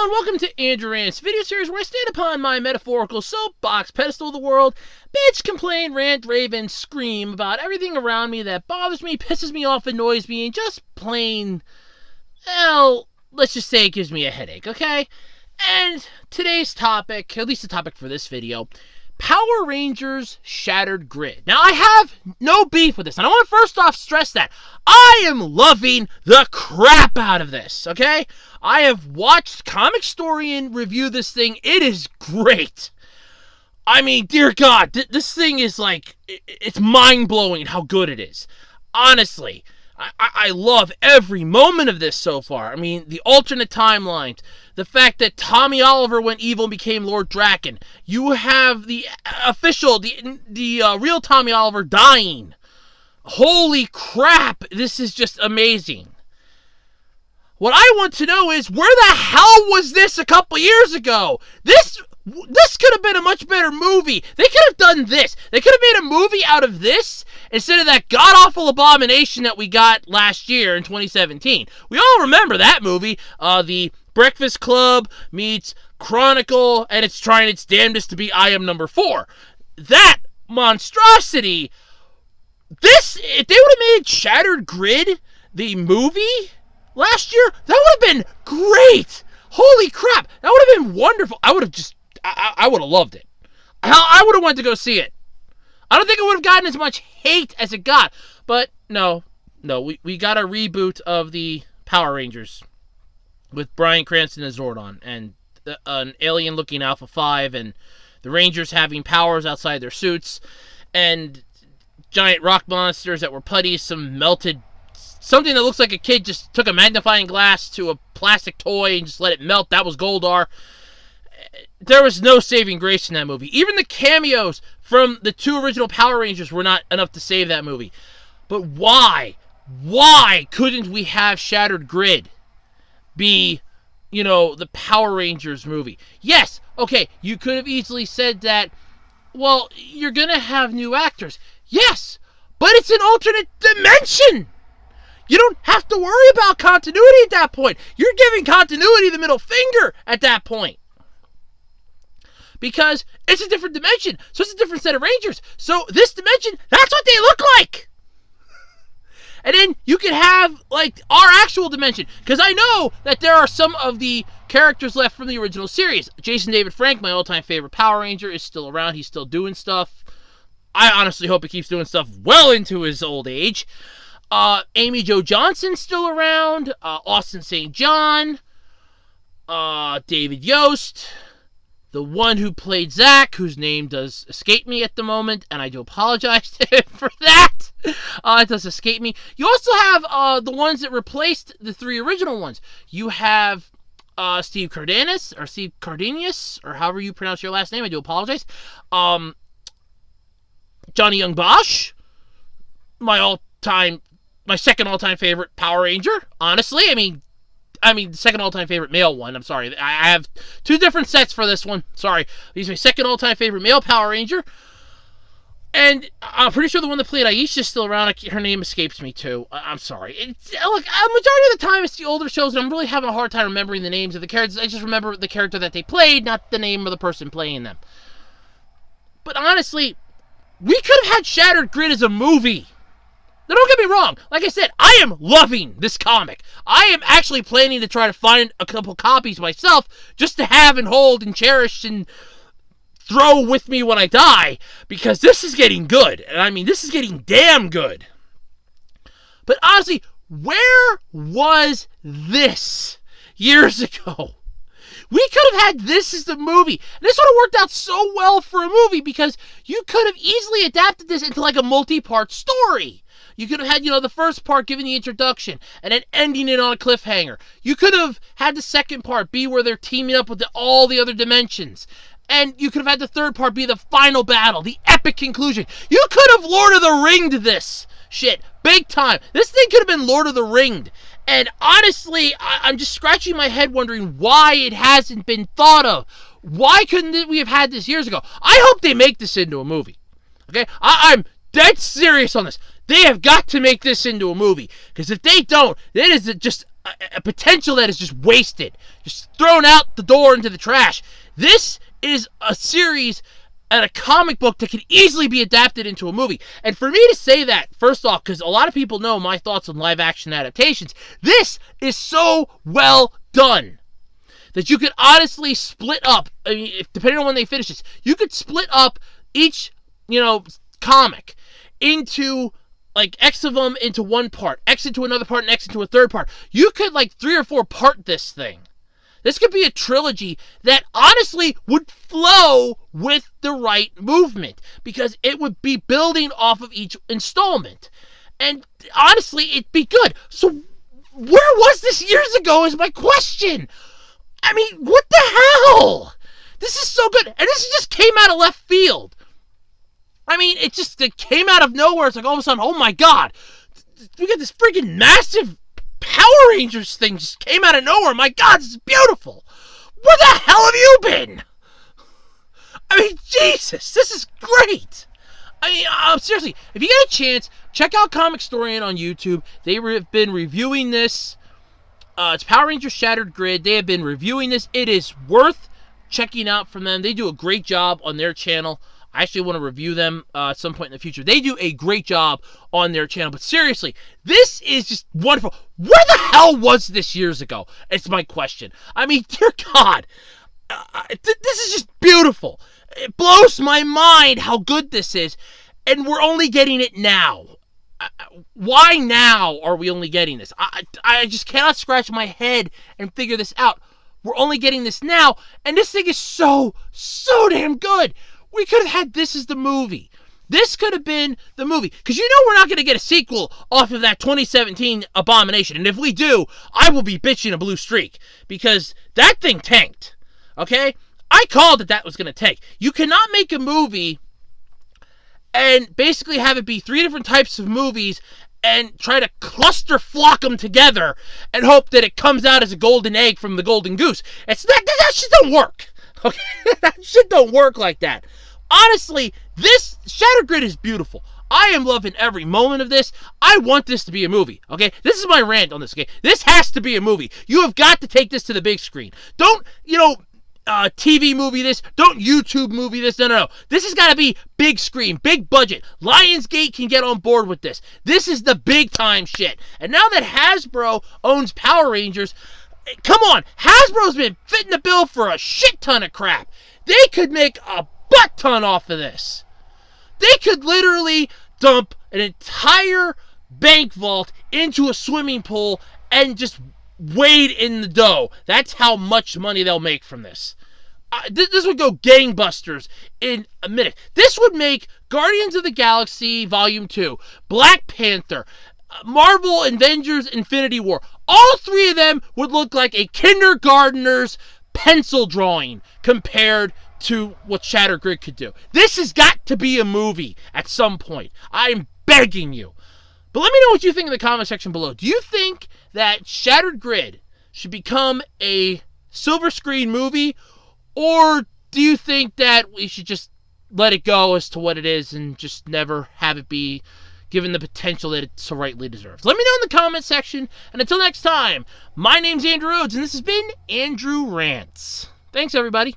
Hello and welcome to Andrew Rants video series where I stand upon my metaphorical soapbox pedestal of the world, bitch, complain, rant, rave, and scream about everything around me that bothers me, pisses me off, annoys me, and just plain, well, let's just say it gives me a headache, okay? And today's topic, at least the topic for this video, Power Rangers Shattered Grid. Now, I have no beef with this, and I want to first off stress that I am loving the crap out of this, okay? I have watched Comic Storian review this thing. It is great. I mean, dear God, this thing is like, it's mind-blowing how good it is. Honestly, I love every moment of this so far. I mean, the alternate timelines, the fact that Tommy Oliver went evil and became Lord Draken. You have the official, the real Tommy Oliver dying. Holy crap, this is just amazing. What I want to know is, where the hell was this a couple years ago? This could have been a much better movie. They could have done this. They could have made a movie out of this instead of that god-awful abomination that we got last year in 2017. We all remember that movie, the Breakfast Club meets Chronicle, and it's trying its damnedest to be I Am Number 4. That monstrosity. This, if they would have made Shattered Grid the movie last year, that would have been great. Holy crap, that would have been wonderful. I would have just, I would have loved it. Hell, I would have wanted to go see it. I don't think it would have gotten as much hate as it got. But no, we got a reboot of the Power Rangers with Bryan Cranston as Zordon and an alien-looking Alpha 5 and the Rangers having powers outside their suits and giant rock monsters that were putty, some melted, something that looks like a kid just took a magnifying glass to a plastic toy and just let it melt. That was Goldar. There was no saving grace in that movie. Even the cameos from the two original Power Rangers were not enough to save that movie. But why? Why couldn't we have Shattered Grid be, you know, the Power Rangers movie? Yes, okay, you could have easily said that, well, you're going to have new actors. Yes, but it's an alternate dimension. You don't have to worry about continuity at that point. You're giving continuity the middle finger at that point. Because it's a different dimension. So it's a different set of Rangers. So this dimension, that's what they look like. And then you could have, like, our actual dimension. Because I know that there are some of the characters left from the original series. Jason David Frank, my all-time favorite Power Ranger, is still around. He's still doing stuff. I honestly hope he keeps doing stuff well into his old age. Amy Jo Johnson's still around. Austin St. John. David Yost. The one who played Zack, whose name does escape me at the moment, and I do apologize to him for that. It does escape me. You also have the ones that replaced the three original ones. You have Steve Cardenas, or however you pronounce your last name. I do apologize. Johnny Young Bosch, my second all-time favorite Power Ranger. Honestly, I mean, the second all-time favorite male one. I'm sorry. I have two different sets for this one. Sorry. He's my second all-time favorite male Power Ranger. And I'm pretty sure the one that played Aisha is still around. Her name escapes me, too. I'm sorry. Look, a majority of the time, it's the older shows, and I'm really having a hard time remembering the names of the characters. I just remember the character that they played, not the name of the person playing them. But honestly, we could have had Shattered Grid as a movie. Now, don't get me wrong. Like I said, I am loving this comic. I am actually planning to try to find a couple copies myself just to have and hold and cherish and throw with me when I die, because this is getting good. And I mean, this is getting damn good. But honestly, where was this years ago? We could have had this as the movie. And this would have worked out so well for a movie, because you could have easily adapted this into like a multi-part story. You could have had, the first part giving the introduction and then ending it on a cliffhanger. You could have had the second part be where they're teaming up with all the other dimensions. And you could have had the third part be the final battle, the epic conclusion. You could have Lord of the Ringed this shit big time. This thing could have been Lord of the Ringed. And honestly, I'm just scratching my head wondering why it hasn't been thought of. Why couldn't we have had this years ago? I hope they make this into a movie. Okay? I'm dead serious on this. They have got to make this into a movie. Because if they don't, then it's just a potential that is just wasted, just thrown out the door into the trash. This is a series and a comic book that can easily be adapted into a movie. And for me to say that, first off, because a lot of people know my thoughts on live action adaptations, this is so well done that you could honestly split up, I mean, depending on when they finish this, you could split up each, comic into like X of them into one part, X into another part, and X into a third part. You could like 3 or 4 part this thing. This could be a trilogy that honestly would flow with the right movement because it would be building off of each installment. And honestly, it'd be good. So where was this years ago is my question. I mean, what the hell? This is so good. And this just came out of left field. I mean, it came out of nowhere. It's like all of a sudden, oh my God, we got this freaking massive Power Rangers thing just came out of nowhere. My God, this is beautiful. Where the hell have you been? I mean, Jesus, this is great. I mean, seriously, if you get a chance, check out Comic Storian on YouTube. They have been reviewing this. It's Power Rangers Shattered Grid. They have been reviewing this. It is worth checking out from them. They do a great job on their channel. I actually want to review them at some point in the future. They do a great job on their channel. But seriously, this is just wonderful. Where the hell was this years ago? It's my question. I mean, dear God, this is just beautiful. It blows my mind how good this is. And we're only getting it now. Why now are we only getting this? I just cannot scratch my head and figure this out. We're only getting this now. And this thing is so damn good. We could have had this as the movie. This could have been the movie. Because we're not going to get a sequel off of that 2017 Abomination. And if we do, I will be bitching a blue streak. Because that thing tanked. Okay? I called that was going to tank. You cannot make a movie and basically have it be 3 different types of movies and try to cluster flock them together and hope that it comes out as a golden egg from the golden goose. That shit don't work. Okay? That shit don't work like that. Honestly, this Shattered Grid is beautiful. I am loving every moment of this. I want this to be a movie, okay? This is my rant on this, okay? This has to be a movie. You have got to take this to the big screen. Don't, TV movie this. Don't YouTube movie this. No. This has got to be big screen, big budget. Lionsgate can get on board with this. This is the big time shit. And now that Hasbro owns Power Rangers, come on, Hasbro's been fitting the bill for a shit ton of crap. They could make a butt ton off of this. They could literally dump an entire bank vault into a swimming pool and just wade in the dough. That's how much money they'll make from this. This would go gangbusters in a minute. This would make Guardians of the Galaxy Volume 2, Black Panther, Marvel Avengers Infinity War. All 3 of them would look like a kindergartner's pencil drawing compared to what Shattered Grid could do. This has got to be a movie at some point. I'm begging you. But let me know what you think in the comment section below. Do you think that Shattered Grid should become a silver screen movie? Or do you think that we should just let it go as to what it is and just never have it be given the potential that it so rightly deserves? Let me know in the comment section. And until next time, my name's Andrew Rhodes, and this has been Andrew Rants. Thanks, everybody.